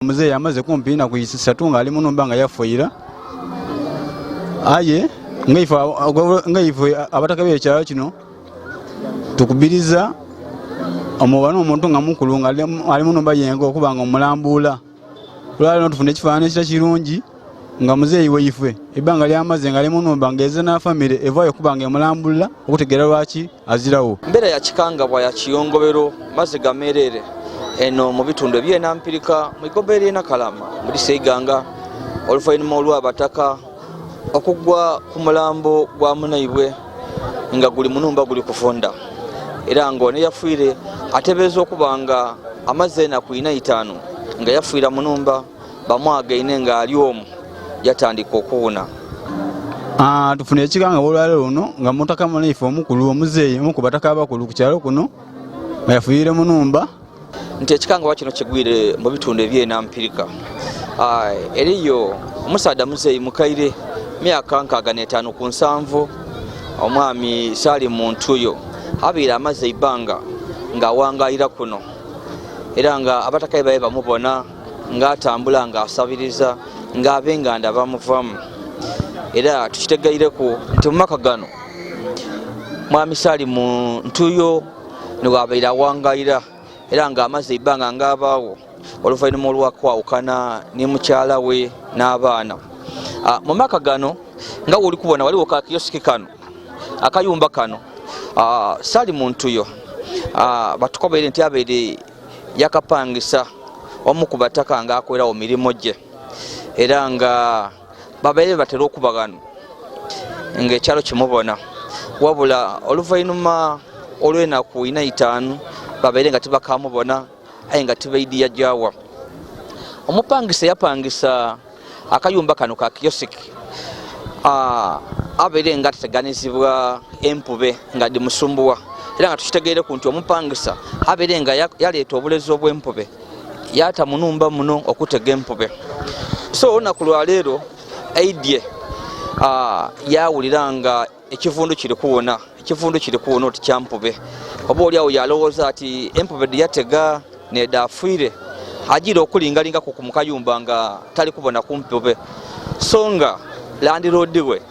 Muzeeyi amaze kumpi na kuyisatu nga ali munumba nga yafuira aye ngaife abataka b'ekyalo kino tukubiriza omubano omuntu nga mukulu nga ali munumba yengo okuba nga omulambula lwali tufune ekifaananyi kirungi nga muzeeyi waife ebbanga lyamaze nga ali munumba ngeze na famire evaayo okuba nga emulambula okutegeera lwaki azirawo. Mbeera ya kikangabwa ya kiyongobero maze gamerere eno mu bitundu eby'enampirika mu Igobero y'e Nakalama muri Seiganga oluvannyuma olw'abataka okugwa ku mulambo gwa munaibwe nga guli munumba guli kufunda era ng'ono yafiire atebeeza okuba nga amaze ennaku 45 nga yafiira munumba bamwagaine nga ali omu yatandika okuwuna. Tufune ekikangabwa olwaleero luno nga mutaka munaife omukulu omuzeeyi omu ku bataka abakulu ku kyalo kuno nga yafiire munumba nti ekikangabwa kino kigwire mu bitundu eby'enampirika. Eriyo omusaadha muzeeyi mukaire myaka 65 ku 7 omwami Salimu Ntuyo abeera amaze ebbanga ng'awangayira kuno era nga abataka baye bamubona ng'atambula ng'asabiriza ng'ab'enganda bamuvamu era tukitegeireko nti mu maka gano mwami Salimu Ntuyo niwe abeera awangayira era nga amaze ebbanga ng'abaawo oluvannyuma olwakwawukana ne mukyala we n'abaana. Mu maka gano nga woli kubona waliwo ka kiyosiki kano akayumba kano Salimu Ntuyo batukobere nti abeere yakapangisa omu ku bataka nga akolerawo mirimu gye era nga babeere batera okuba gano ng'ekyalo kimubona wabula oluvannyuma olw'ennaku 45 babeere nga tibakamubona aye nga tibaidi yajjawa. Omupangisa yapangisa akayumba kano ka kiyosiki abeere nga ateganizibwa empube nga dimusumbuwa era nga tukitegeereku nti omupangisa abeere nga yaleeta obulezi obw'empube yata munumba muno okutega empube. So olunaku lwaleero aidye yawulira nga ekivundu kiri kuwona oti kyampube oba oliawo yalowooza ati empube yatega nedafiire agira okulingalinga ku mukayumba nga tali kubona ku mpube so nga landiroodi we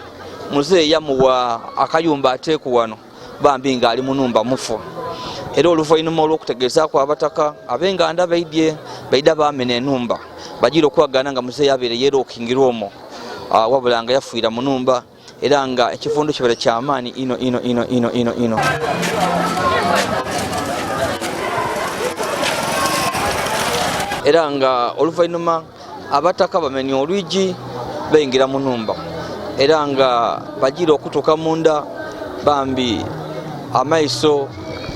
muzeeyi yamuwa akayumba ateeku wano bambi nga ali munumba mufu era oluvannyuma olw'okutegeezaako abataka ab'enganda baida baamena enumba bagira okwagana nga muzeeyi abeere yeerokingirwa omwo wabula nga yafiira munumba era nga ekivundu kibeere kyamaani ino. Era nga oluvannyuma abataka bamenya olwigi bayingira munumba era nga bagira okutuuka munda bambi amaiso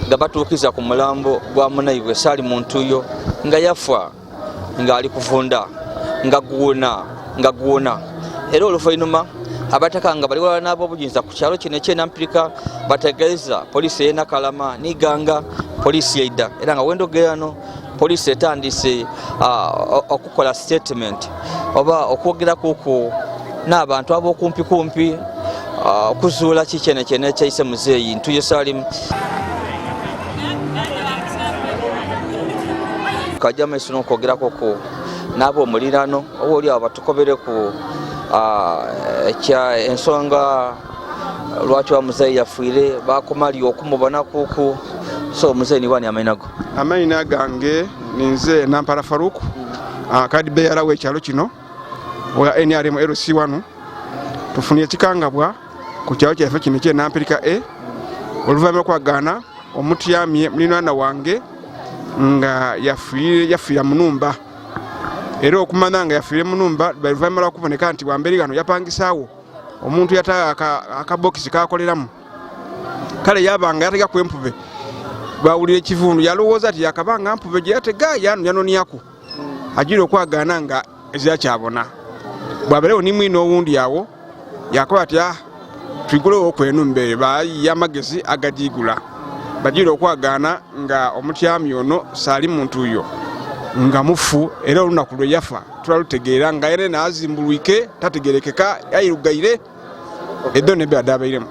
nga batuukiza ku mulambo gwa munaibwe Salimu Ntuyo nga yafa nga ali kufunda nga guwona era oluvannyuma abataka nga bali wala n'ab'obuyinza ku kyalo kino eky'enampirika bategeeza poliisi y'e Nakalama n'Iganga poliisi yaida era nga wendogerano poliisi etandise okukola statement oba okwogerako n'abantu ab'okumpikumpi okuzuula kikyene ekyayise muzeeyi Ntuyo Salimu. Kajja maiso n'okwogerako n'ab'omuliraano oba oliawo batukobereku ensonga lwaki wa muzeeyi yafiire bakomali okumubona kuku so muzeeyi niwani amainago? Amaina gange ninze Nampala Faruku kadi beera w'ekyalo kino wa NRM LC1 tufunye ekikangabwa ku kyalo kyaffe kino ky'enampirika oluvannyuma kwagana omutyamye muliraanwa wange nga yafiira munumba era okumanya nga yafiire munumba luvannyuma lwakuboneka nti wamberi gano yapangisaawo omuntu yata akabokisi kakoleramu kale yabanga yatega ku empube bawulira ekivundu yalowooza ati yakabanga mpube gye yatega yanonyaku agira okwagana nga ezakyabona bwaberewo nimwina owundi awo yakola ati twigulewo okwenumba yamagezi agajigula bagira okwagana nga omutyami ono Salimu Ntuyo nga mufu era olunaku lwe yafa tulalutegeera nga era nazimbulwike tategerekeka yayirugaire eddo ne byadabairemu.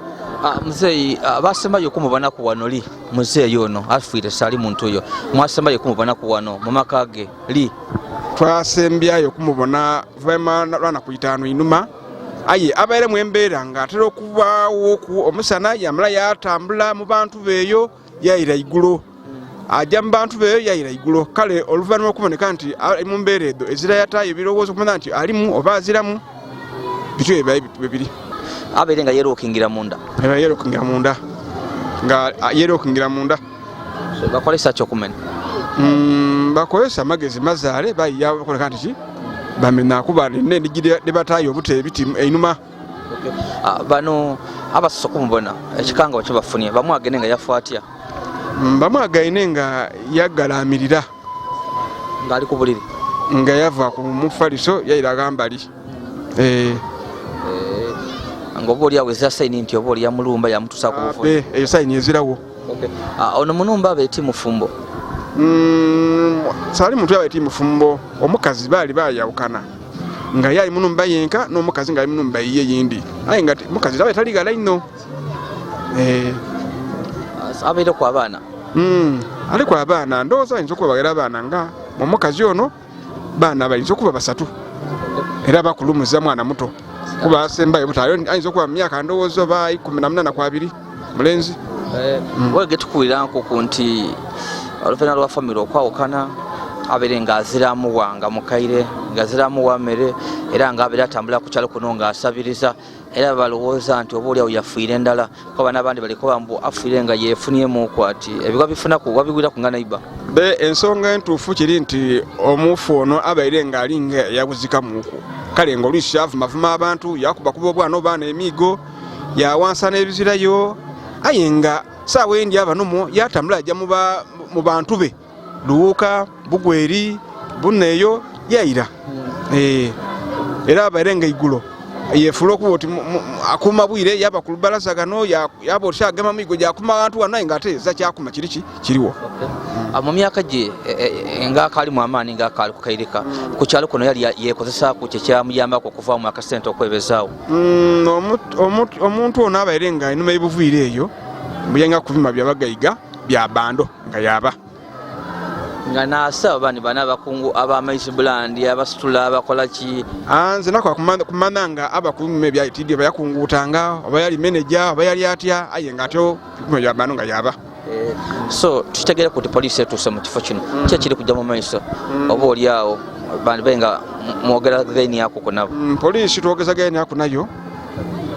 Muzeeyi basembayo kumubona ku wano li muzeeyi ono afiire Salimu Ntuyo mwasembayo kumubona ku wano mu maka ge li twasembyayo kumubona vema lwana ku 5 inuma aye abaire mu embeera ng'atera okubaawo omusana yamala yatambula mu bantu beeyo yayira igulo ajja mu bantu beeyo yayira igulo kale oluvannyuma okuboneka nti ali mu mbeera edo ezira yatayo ebirowoozo okumanya nti alimu oba aziramu bityo bibiri abaire nga yerokingira munda bakolesa kyokumenya bakozesa amagezi mazaale bayiya bakoleka nti ki bamena kuba nendigire debatayo obute biti einuma bano abasoso kumubona ekikanga wakyo bafunye bamwagene nga yafuatya bamwagaine nga yagalamirira ngali ku buliri nga yava ku mufaliso yayiraga mbali ngoba oli aweza sayini nti oba oli yamulumba yamutusa ku bufu eyo sayini ezirawo ono munumba abeeti mufumbo sali muntu yabaiti mufumbo omukazi bali bayawukana nga yali munumba yenka n'omukazi nga ali munumba yiye yindi aye nga mukazi tabe taligala ino abeere ku abaana ali ku abaana ndowooza ayinza okuba bagera abaana nga omukazi ono baana bayinza okuba 3 era bakulumuza mwana muto kuba asembayo butayo ayinza okuba mu myaka ndowooza oba 18 mulenzi wege tukuliranku ku nti oluvannyuma lwa famire okwawukana abeere ng'aziramu wanga mukaire ng'aziramu wa mmere era ng'abeere atambula ku kyalo kuno ng'asabiriza era balowooza nti oba oliawo yafiire endala kuba n'abandi baliko bambu afiire nga yeefunyemu ati ebigwa bifunaku wabigwira ku nga naiba ensonga entuufu kiri nti omufu ono abaire ng'ali nga yabuzikamuku kale ng'oluusi yavumavuma abantu yakubakuba obwana obaana emiigo yawansa n'ebizirayo aye nga saawa endi abanomo yatambula ajja mu bantu be luwuka bugweri buneeyo yayira era abaire nga igulo yefula okuba oti akuma bwire yaba ku lubalaza gano yaba otyagema miigo gyakuma abantu wano naye ng'ate eza kyakuma kiriwo mu myaka gye ng'akaali mu amaani ng'akaali kukairika ku kyalo kuno yali yeekozesaako kyekyamuyambako okuva mu akasente okwebezaawo omuntu ono abaire nga enuma y'ebuviire eyo muyenga kubima byabagayiga bya bando nga yaba nga naasaba bani bana abakungu ab'amaizi bulandi abasitula abakola ki nze nako kumanya nga abakume byayitidde bayakunguutanga oba yali meneja oba yali atya aye nga atyo bya bando nga yaba so tukitegere kuti poliisi etuuse mu kifo kino ki ekiri kujja mu maiso oba oli awo bandi nga mwogera gaini yako kunabo poliisi twogeza gaini yako nayo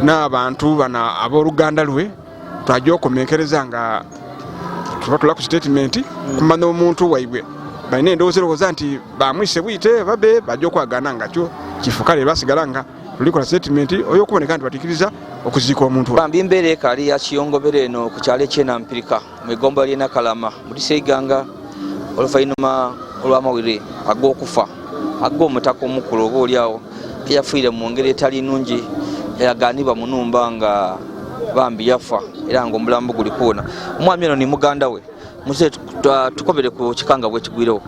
n'abantu bana ab'oluganda lwe twajja okumenkereza nga tubatula ku statement kumanya omuntu waibwe balina endowooza erowooza nti bamwise bwite babe bajja okwagana nga kyo kifo kale basigala nga tulikola statement oyo okuboneka nti batikiriza okuziika omuntu bambi embeera ekaali ya kiyongobere eno ku kyalo ekyenampirika mu igomba ly'enakalama muliseiganga oluvannyuma olw'amawire ag'okufa ag'omutaka omukulu oba oliawo eyafiire mu ngeri etali nnungi eyaganibwa mu nnumba nga bambi yafa era nga omulamu guli kuwona omwami eno ni muganda we muze tukobere ku kikanga bwe kigwirewo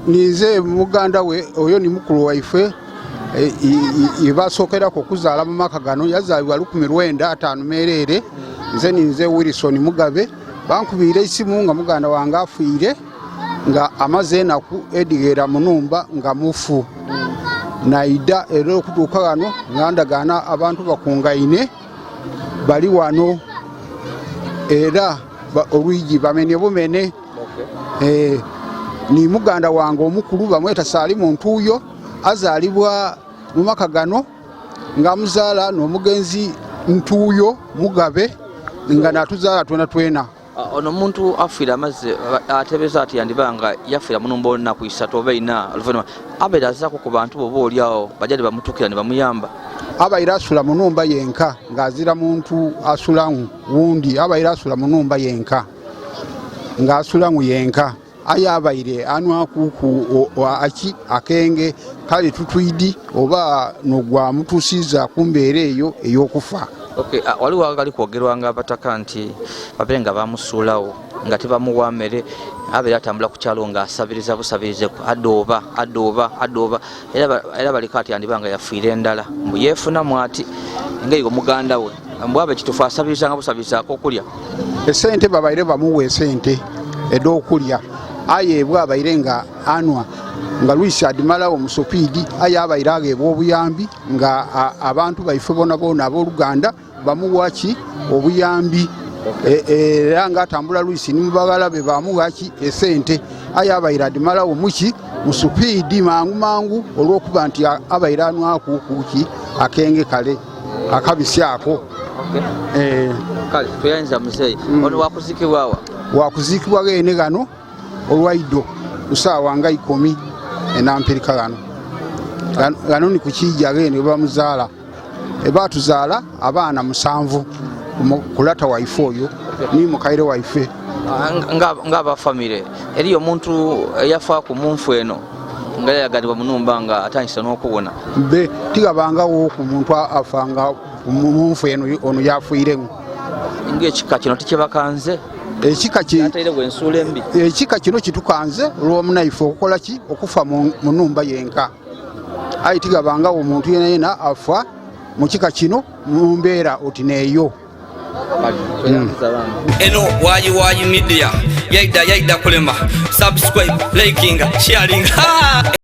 nize muganda we oyo ni mukulu waife ibasookerako okuzaala mu maka gano yazaalibwa 1905 merere nze ninze Wilson Mugabe bankubiire isimu nga muganda wange afiire nga amaze enaku edigera mu nnumba nga mufu naida era okutuuka gano nga ndagaana abantu bakungaine bali wano era olwigi bamenye bumene ni muganda wange omukulu bamweta Salimu Ntuuyo azaalibwa mu maka gano nga muzaala n'omugenzi Ntuuyo Mugabe nga natuzaala twena ono omuntu afiire amazze atebeza ati yandibanga yafiira mu nnumba olunaku 3 oba 4 oluvannyuma abeera azaako ku bantu boba oliawo bajja ne bamutuukira ne bamuyamba abaire asula mu nnumba yenka ng'azira muntu asulamu wundi abaire asula mu nnumba yenka ng'asulamu yenka aye abaire anwakuku aki akenge kale tutwidi oba nogwa mutusiza ku mbeera eyo ey'okufa waliwo agali kwogerwanga abataka nti babe nga bamusuulawo nga tebamuwa mmere abeera atambula ku kyalo ng'asabiriza busabirize adooba era baliko ati yandibanga yafiire endala mbu yeefunamu ati ngaigo muganda we mbu abe kitufu asabirizanga busabirizaako okulya esente babaire bamuwa esente ed'okulya ayebwa abaire nga anwa nga Luisi adimala omusopidi ayabaire agebwa obuyambi nga abantu baife bona bona ab'Oluganda bamuwaki obuyambi era nga atambula Luisi ni mubagala be bamuwaki esente ayabaire adimala omuki musupidi mangu olwokuba nti abaire anwaku kuki akenge kale akabisyako. Kale tuyanza muzeyi ono wakuzikibwawa wakuzikibwa gene gano olwaido usaawa nga 10 enampirika gano ni kukijja gene bamuzaala ebatuzaala abaana 7 kulata waife oyo ni mukaire waife nga bafamile eriyo omuntu yafa ku munfu eno nga yagadibwa munumba nga atandise n'okubona be tigabangawo ku muntu afanga munfu eno ono yafuiremu ng'ekika kino tikyebakanze ekika kino kitukanze olw'omunaife okukola ki okufa mu nnumba yenka ayi tigabangawo omuntu yena afa mu kika kino mu mbeera oti neeyo. Eno wayi media yaida kulema subscribe liking sharing